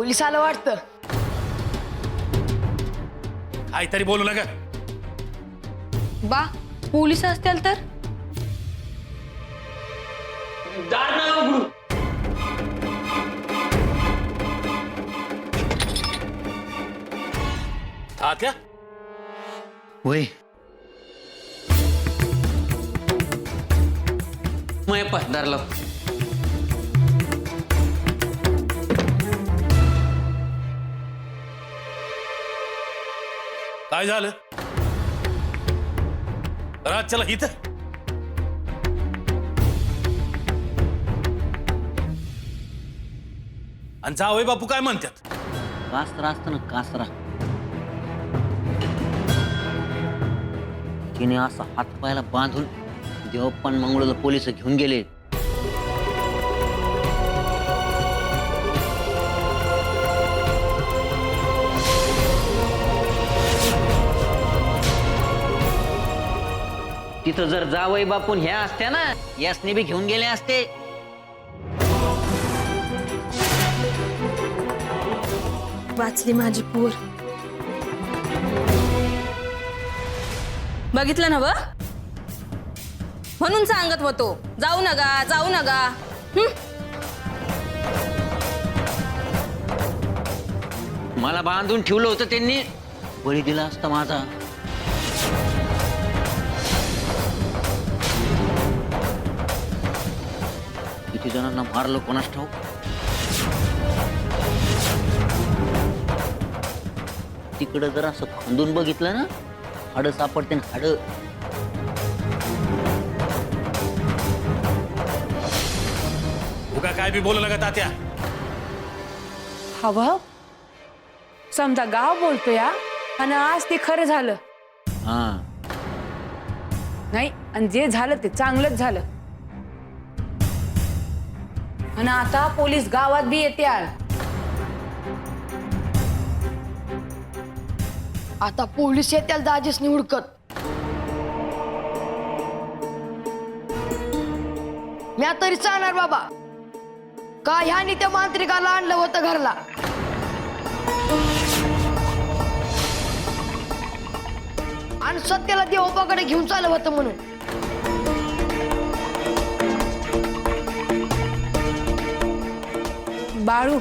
Police आलं वाटतं. काहीतरी बोलू नका. बा पोलीस असतील तर दार ना उघडू. तात्या वय मग पाय दार लाव. काय झालं? राज चला इथं. आणि जावई बापू काय म्हणतात? कासरा असतं ना कासरा, तिने असं हातपायाला बांधून देवप्पन मंगळूला पोलिस घेऊन गेले. तिथं जर जावई बापून ह्या असत्या ना, यासने बी घेऊन गेले असते. वाचली माझी पोर. बघितलं ना व, म्हणून सांगत होतो जाऊ नका जाऊ नका. मला बांधून ठेवलं होतं त्यांनी, बळी दिला असता माझा. किती जणांना मारलं कोणास ठाऊक. तिकडं जर असं खांदून बघितलं ना, हाड सापडते ना हाड. उगा काय बी बोलू नका तात्या. हवं समजा गाव बोलतोय हा, आणि आज ते खरं झालं हा, नाही. आणि जे झालं ते चांगलंच झालं. आणि आता पोलीस गावात बी येते. आता पोलीस येतील दाजीसनी हुडकत. म्या तरी सांगणार बाबा का ह्यानी त्या मांत्रिकाला आणलं होतं घरला. आणि सत्याला देवबाकडे घेऊन चाललं होतं म्हणून. बाळू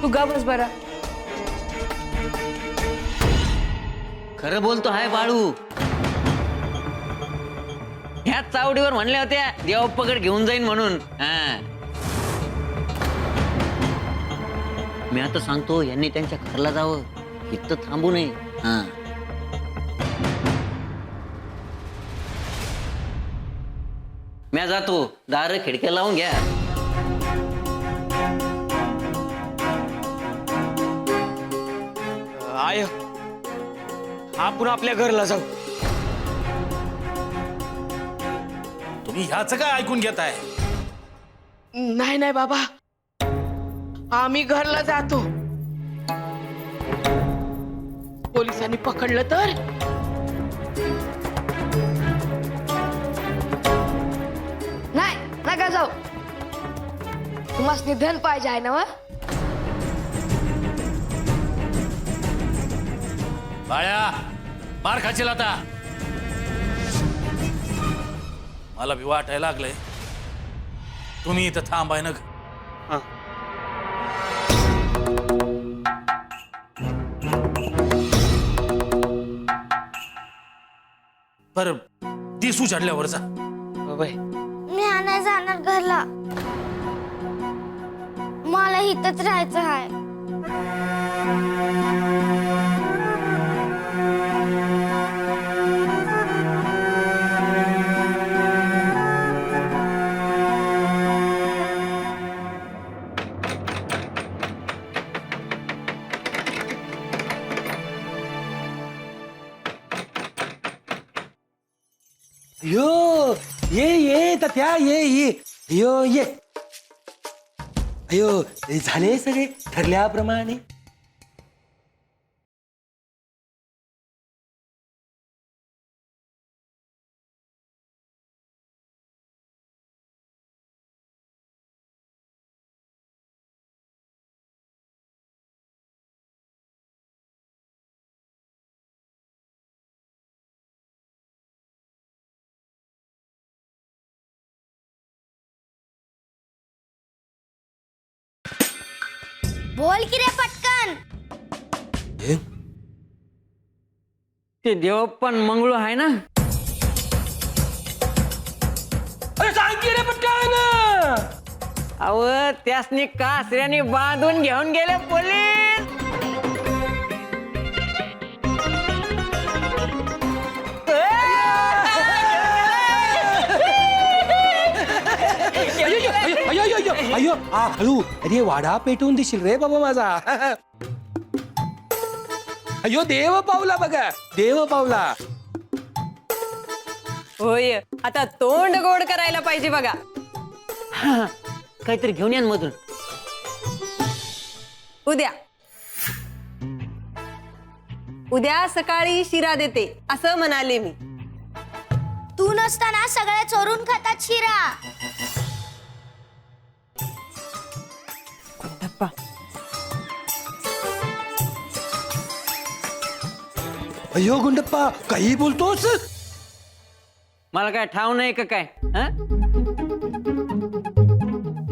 तू गा बस बरा. खरं बोलतो हाय बाळू. ह्याच चावडीवर म्हणल्या होत्या देवप्पाकडे घेऊन जाईन म्हणून. हा, मी आता सांगतो यांनी त्यांच्या घरला जावं, इथं थांबू नये. हा, मी जातो. दार खिडक्या लावून घ्या. आय आपण आपल्या घरला जाऊ. तुम्ही ह्याच काय ऐकून घेताय? नाही नाही बाबा, आम्ही घरला जातो. पोलिसांनी पकडलं तर नाही. नका जाऊ. तुम्हाला निधन पाहिजे आहे ना व? बाळ्या मार खाशील आता. मला बी वाटायला लागलंय तुम्ही इथं थांबाय ना. बर दिस उजाडल्यावर जा. बाय. मी नाही जाणार घरला. मला इथंच राहायचं आहे. यो ये त्या ये यो ये. अयो झाले सगळे ठरल्याप्रमाणे. बोल की रे पटकन. हे? ते देवप्पन मंगळू आहे ना? अरे सांग की रे पटकन. अव त्यासनी कासऱ्याने बांधून घेऊन गेले पोलीस. अयो अयो अयो अयो हळू. अरे वाडा पेटवून देशील रे बाबा माझा. अयो देव पावला बघा, देव पावला. होय आता तोंड गोड करायला पाहिजे बघा. काहीतरी घेऊन या ना मधून. उद्या सकाळी शिरा देते असं म्हणाले मी. तू नसताना सगळे चोरून खातात शिरा. अयो गुंडप्पा काही बोलतोस. मला काय ठाव नाही का काय?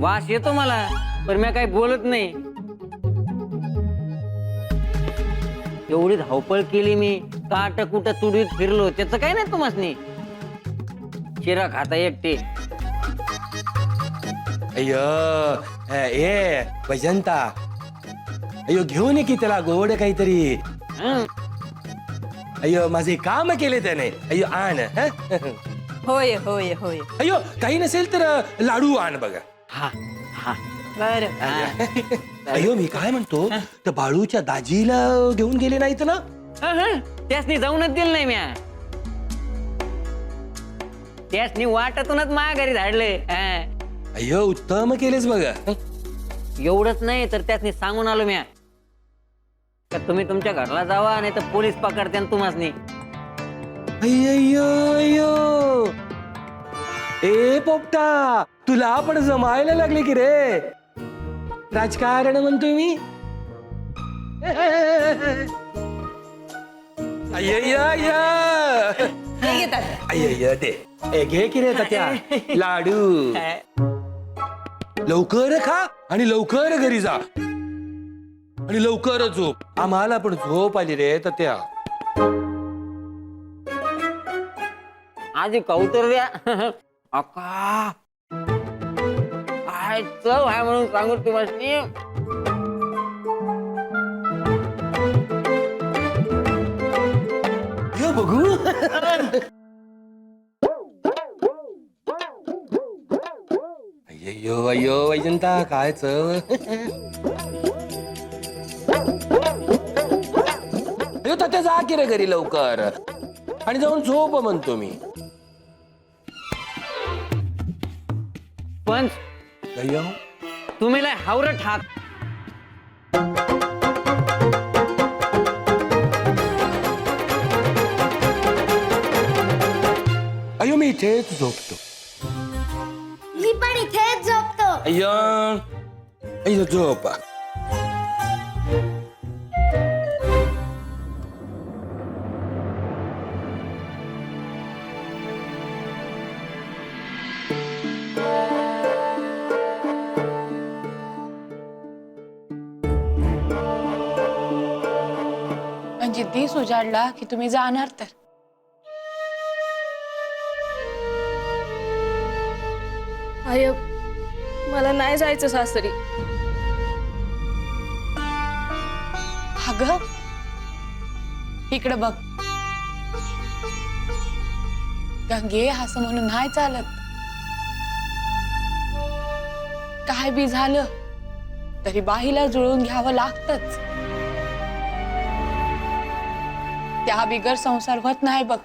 वास येतो मला, पण मी काही बोलत नाही. एवढी धावपळ केली मी, काट कुठं तुडीत फिरलो, त्याचं काय नाही तुम्हासनी. शिरा खाता एकटे. अयो ए वैजंता, अयो घेऊन ये की त्याला गोड काहीतरी. हं? अयो माझे काम केले त्याने. अयो आण. हं? होय होय होय. अयो काही नसेल तर लाडू आण बघा. हा हा. बर अयो मी काय म्हणतो, तर बाळूच्या दाजीला घेऊन गेले नाहीत ना? त्यासनी जाऊनच दिलं नाही म्या. त्यासनी वाटातूनच घरी धाडले. अयो उत्तम केलेस बघा. एवढंच नाही तर त्यासनी सांगून आलो म्या का तुम्ही तुमच्या घरला जावा, नाही तर पोलीस पकडते तुम्हासनी. अय्यो अय्यो ए पोपटा, तुला पण जमायला लागले की रे राजकारण म्हणतोय मी. अय्य अय्य दे. ए घे की रे तात्या लाडू. लवकर खा आणि लवकर घरी जा आणि लवकर झोप. आम्हाला पण झोप आली रे तात्या. आधी कौतर द्या. अक्का काय चव आहे म्हणून सांगू तुम्हासनी. ये बघू. अय्यो अय्यो वैजंता काय चव. अयो तात्या जा की रे घरी लवकर आणि जाऊन झोप म्हणतो मी. पण अय्यो तुम्ही लय हावरट हात. अयो मी इथेच झोपतो. मी पण इथेच झोपतो. अय्यो अय्यो झोप. जिद्दी उजाडला की तुम्ही जाणार तर. आय मला नाही जायचं सासरी. अगं इकडे बघ. गंगे असं म्हणून नाही चालत. काय बी झालं तरी बाईला जुळवून घ्यावं लागतच. त्या बिगर संसार होत नाही बघ.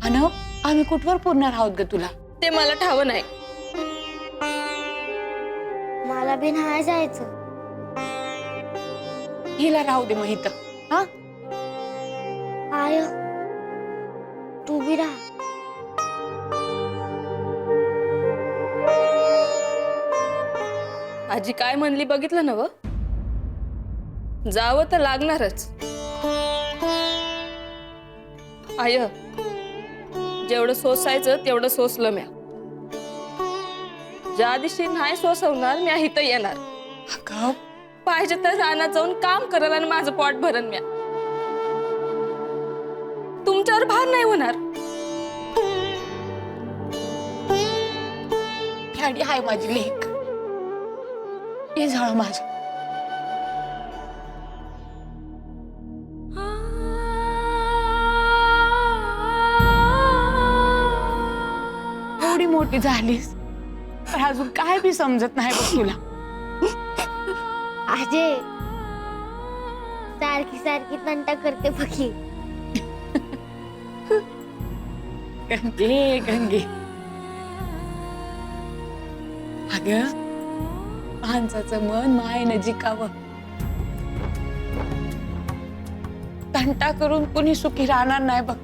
अन आम्ही कुठवर पुरणार आहोत ग तुला. ते मला ठाव नाही. मला बी नाही जायचं. हिला राहू दे मग इथं. हा आय तू बी राहा. आजी काय म्हणली बघितलं ना व. जावं तर लागणारच. आय जेवढं सोसायचं तेवढं सोसलं म्या. ज्या दिवशी नाही सोसवणार म्या इथं येणार. अगं, पाहिजे तर रानात जाऊन काम करल आणि माझं पोट भरण म्या. तुमच्यावर भार नाही होणार. खेळी आहे माझी लेक. ये झाळ माझं. एवढी मोठी झालीस पण अजून काय बी समजत नाही बघ तुला. अजय सारखी सारखी तंटा करते बघी. गंगे गंगे. अगं, माणसाचं मन मायेनं जिकावं. तंटा करून कुणी सुखी राहणार नाही बघ.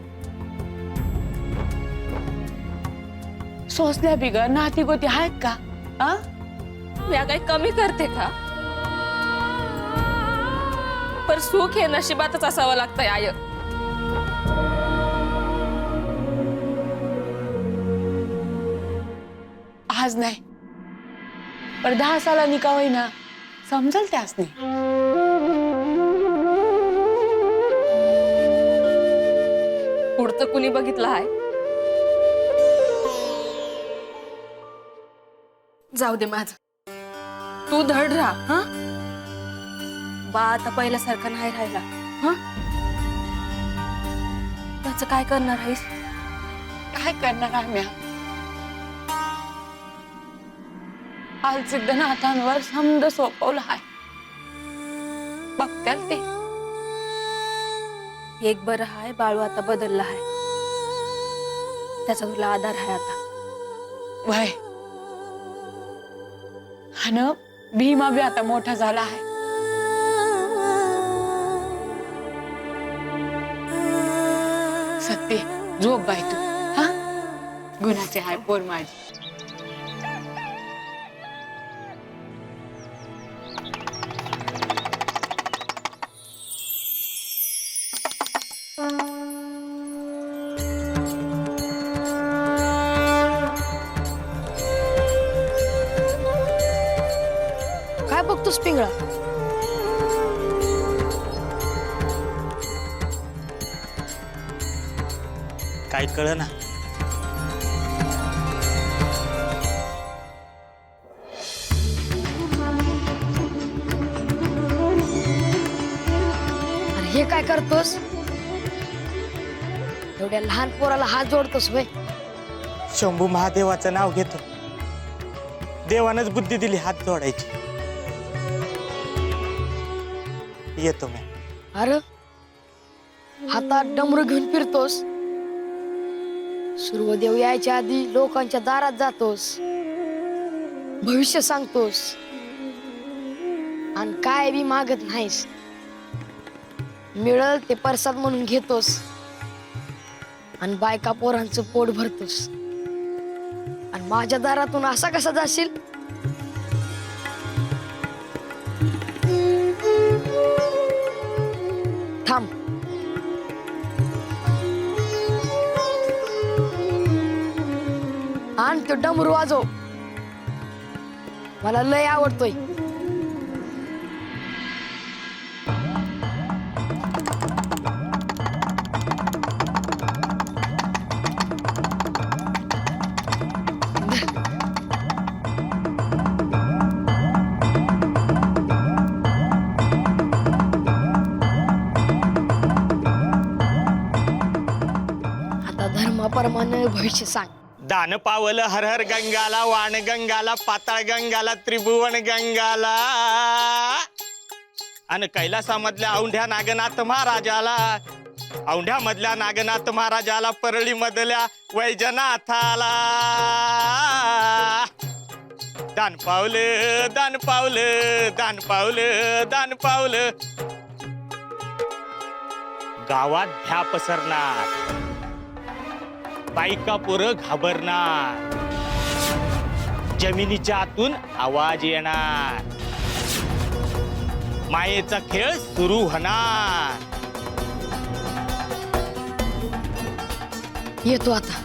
सोसल्या बिगर नाती गोती आहेत का? या काही कमी करते का? पर सुख हे नशिबातच असावं लागतंय आय. आज नाही पर 10 सालांनी का होईना समजल त्यासनी. पुढचं कुणी बघितलं आहे? जाऊ दे माझ. तू धड राहा. हा, बा आता पहिल्यासारखं नाही राहिला. हा, त्याचं काय करणार आहेस? काय करणार आम्ही? आज सिद्धनाथांवर समज सोपवलं आहे. बघत्याल ते. एक बरं हाय, बाळू आता बदलला आहे. त्याचा तुला आधार आहे आता. वय हा ना, भीमा बी आता मोठा झाला आहे. सत्य झोप बाय तू. हा, गुणाचे हाय पोर माझी. काय बघतोस पिंगळा? काय कळ ना. अरे हे काय करतोस? एवढ्या लहान पोराला हात जोडतोस वय? शंभू महादेवाचं नाव घेतो. देवानच बुद्धी दिली हात जोडायची. येतो मी. अरे हातात डमरू घेऊन फिरतोस. सूर्यदेव यायच्या आधी लोकांच्या दारात जातोस. भविष्य सांगतोस आणि काय बी मागत नाहीस. मिळल ते प्रसाद म्हणून घेतोस आणि बायका पोरांचं पोट भरतोस. आणि माझ्या दारातून असा कसा जाशील? थांब. आणि तो डमरू वाजव. मला लय आवडतोय. आता धर्माप्रमाणे भविष्य सांग. दान पावलं हर हर गंगाला, वाण गंगाला, पाताळ गंगाला, त्रिभुवन गंगाला, आणि कैलासामधल्या औंढ्या नागनाथ महाराजाला, औंढ्यामधल्या नागनाथ महाराजाला, परळी मधल्या वैजनाथाला. दान पावलं, दान पावलं, दान पावलं, दान पावलं. गावात भ्या पसरणार, बायका पोरं घाबरणार, जमिनीच्या आतून आवाज येणार, मायेचा खेळ सुरू होणार. येतो आता.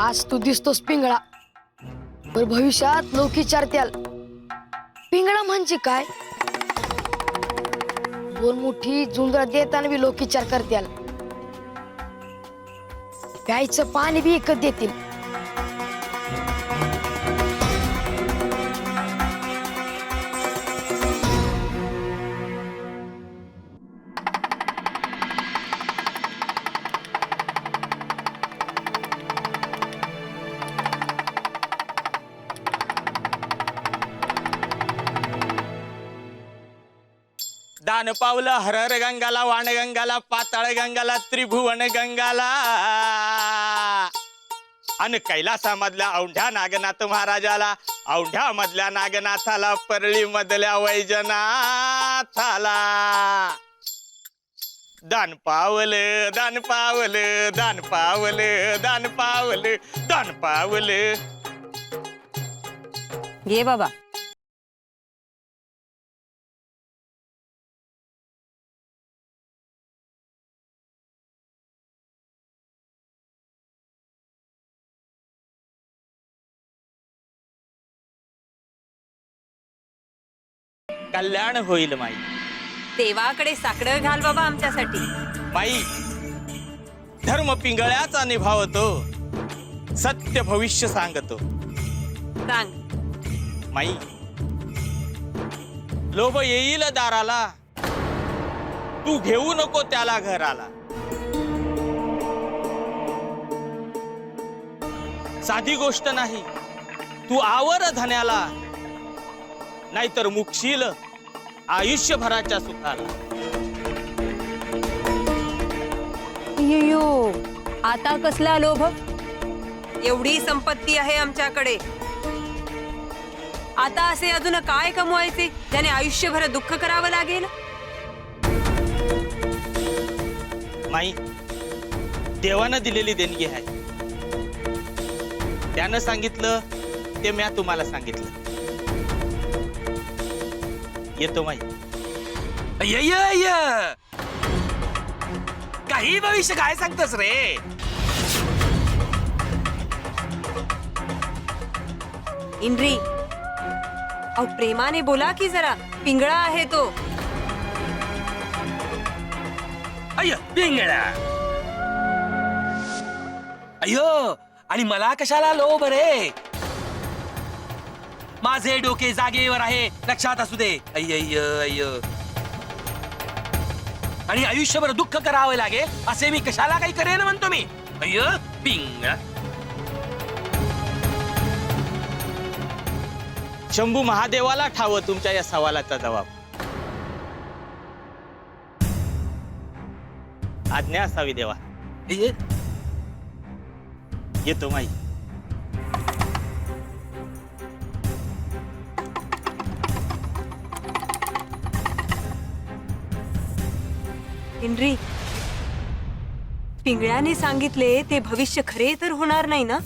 आज तू दिसतोस पिंगळा, पण भविष्यात लोक विचारत्याल पिंगळा म्हणजे काय. दोन मुठी जुंजळ देताना बी लोक विचार करत्याल. प्यायचं पाणी बी विकत देतील. दान पावलं हरर गंगाला, वाण गंगाला, पाताळ गंगाला, त्रिभुवन गंगाला. अन कैलासामधल्या औंढ्या नागनाथ महाराजाला, औंढ्या मधल्या नागनाथाला, परळी मधल्या वैजनाथाला. दान पावलं, दान पावलं, दान पावलं, दान पावलं, दान पावलं. घे बाबा. कल्याण होईल माई. देवाकडे साकडं घाल बाबा आमच्यासाठी. माई, धर्म पिंगळ्याचा निभावतो, सत्य भविष्य सांगतो. सांग. माई, लोभ येईल दाराला, तू घेऊ नको त्याला घराला. साधी गोष्ट नाही, तू आवर धन्याला, नाहीतर मुक्षील आयुष्यभराच्या सुखाला. अय्यो, आता कसला लोभ. एवढी संपत्ती आहे आमच्याकडे, आता असे अजून काय कमवायचे ज्याने आयुष्यभर दुःख करावं लागेल. माई, देवानं दिलेली देणगी आहे. त्यानं सांगितलं ते म्या तुम्हाला सांगितलं. येतो माई. काही भविष्य काय सांगतस रे. इंद्री, अहो प्रेमाने बोला की जरा. पिंगळा आहे तो. अय्य पिंगळा. अय्यो, आणि मला कशाला लोभ रे. माझे डोके जागेवर आहे, लक्षात असू दे. अय्य अय्य. आणि आयुष्यभर दुःख करावे लागेल असे मी कशाला काही करेन म्हणतो मी. अय्य पिंगळा. शंभू महादेवाला ठाव तुमच्या या सवालाचा जबाब. आज्ञा असावी देवा. अय्य. येतो माई. इंद्री, पिंगळ्याने सांगितले ते भविष्य खरे तर होणार नाही ना.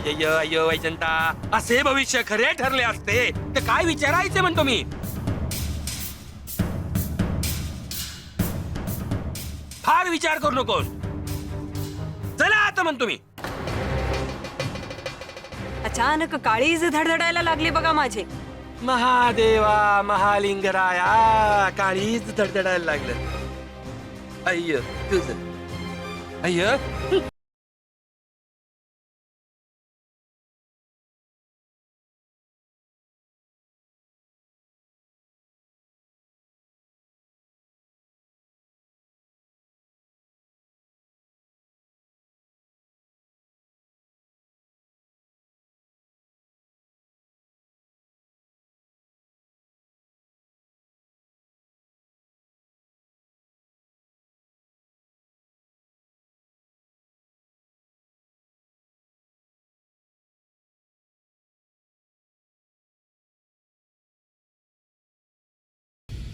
अय्य अय्य वैजंता, असे भविष्य खरे ठरले असते तर काय विचारायचे म्हणतो मी. फार विचार करू नकोस. चला आता म्हणतो मी. अचानक काळीज धडधडायला लागले बघा माझे. महादेवा महालिंगराया, काळीच धडधडायला लागलं. अय्य तुझं. अय्य.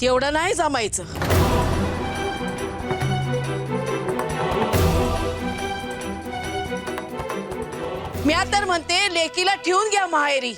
तेवढं नाही जमायचं. मी तर म्हणते लेकीला ठेवून घ्या माहेरी.